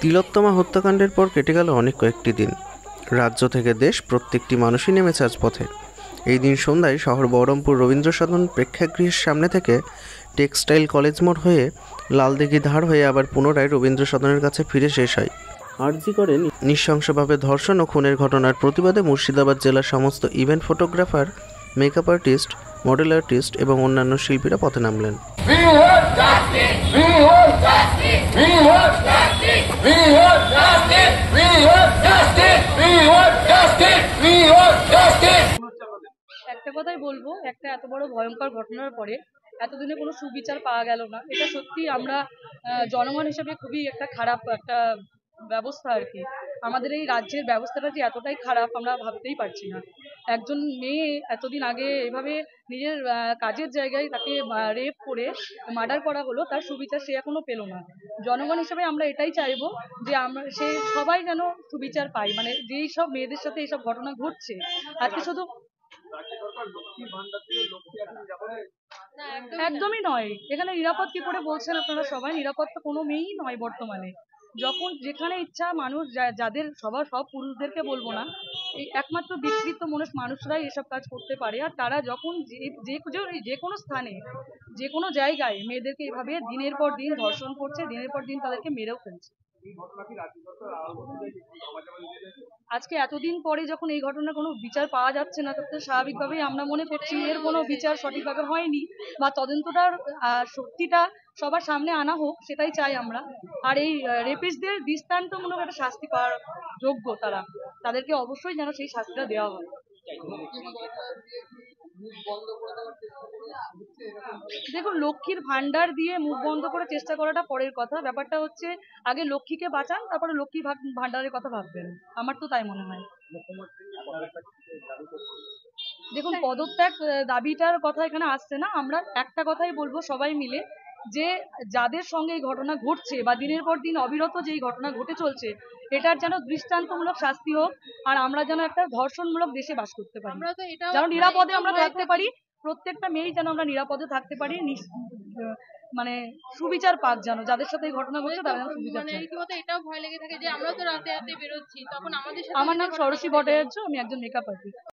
তিলোত্তমা হত্যাকাণ্ডের পর কেটে গেল অনেক কয়েকটি দিন। রাজ্য থেকে দেশ প্রত্যেকটি মানুষই নেমেছে আজ পথে। এই দিন সন্ধ্যায় শহর বহরমপুর রবীন্দ্র সদন প্রেক্ষাগৃহের সামনে থেকে টেক্সটাইল কলেজ মোড় হয়ে লালদিঘি ধার হয়ে আবার পুনরায় রবীন্দ্র সদনের কাছে ফিরে শেষ হয়। আরজি করে নৃশংসভাবে ধর্ষণ ও খুনের ঘটনার প্রতিবাদে মুর্শিদাবাদ জেলার সমস্ত event photographer, makeup artist, model artist এবং অন্যান্য শিল্পীরা পথে নামলেন। একটা কথাই বলবো, একটা এত বড় ভয়ঙ্কর ঘটনার পরে এতদিনে কোনো সুবিচার পাওয়া গেল না। এটা সত্যি আমরা জনগণ হিসেবে খুবই একটা খারাপ একটা ব্যবস্থা আর কি। আমাদের এই রাজ্যের ব্যবস্থাটা যে এতটাই খারাপ আমরা ভাবতেই পারছি না। একজন মেয়ে এতদিন আগে এভাবে নিজের কাজের জায়গায় তাকে রেপ করে মার্ডার করা হলো, তার সুবিচার সে এখনো পেলো না। জনগণ হিসেবে আমরা এটাই চাইবো যে আমরা সে সবাই যেন সুবিচার পাই। মানে যেই সব মেয়েদের সাথে এইসব ঘটনা ঘটছে আজকে শুধু একদমই নয়। এখানে নিরাপদ কি করে বলছেন আপনারা সবাই? নিরাপদ তো কোনো মেয়েই নয় বর্তমানে। যখন যেখানে ইচ্ছা মানুষ যাদের সব পুরুষদেরকে বলবো না, এই একমাত্র বিকৃত মানুষরাই এসব কাজ করতে পারে। আর তারা যখন যে কোনো স্থানে যে কোনো জায়গায় মেয়েদেরকে এভাবে দিনের পর দিন ধর্ষণ করছে, দিনের পর দিন তাদেরকে মেরেও ফেলছে। আজকে এতদিন পরে যখন এই ঘটনার কোনো বিচার পাওয়া যাচ্ছে না, তখন স্বাভাবিকভাবেই আমরা মনে করছি এর কোনো বিচার সঠিকভাবে হয়নি বা তদন্তটার সত্যিটা সবার সামনে আনা হোক, সেটাই চাই আমরা। আর এই রেপিস্টদের দৃষ্টান্তমূলক একটা শাস্তি পাওয়ার যোগ্য তারা, তাদেরকে অবশ্যই যেন সেই শাস্তিটা দেওয়া হয়। দেখুন, লক্ষ্মীর ভান্ডার দিয়ে মুখ বন্ধ করে চেষ্টা করাটা পরের কথা। ব্যাপারটা হচ্ছে আগে লক্ষ্মীকে বাঁচান, তারপরে লক্ষ্মী ভান্ডারের কথা ভাববেন। আমার তো তাই মনে হয়। দেখুন, পদত্যাগ দাবিটার কথা এখানে আসছে না। আমরা একটা কথাই বলবো সবাই মিলে, যে যাদের সঙ্গে এই ঘটনা ঘটছে বা দিনের পর দিন অবিরত যেই ঘটনা ঘটে চলছে, এটার যেন দৃষ্টান্তমূলক শাস্তি হোক। আর আমরা যেন একটা ধর্ষণমূলক দেশে বাস করতে পারি, যেন নিরাপদে আমরা থাকতে পারি। প্রত্যেকটা মেয়েই যেন আমরা নিরাপদে থাকতে পারি, মানে সুবিচার পাক, যেন যাদের সাথে এই ঘটনা ঘটছে তারা যেন সুবিচার পায়। রীতিমতো এটাও ভয় লেগে থাকে যে আমরা তো রাতে রাতে বেরোচ্ছি, তখন আমাদের সাথে আমার নাম ষোড়শী ভট্টাচার্য, আমি একজন মেকআপ আর্টিস্ট।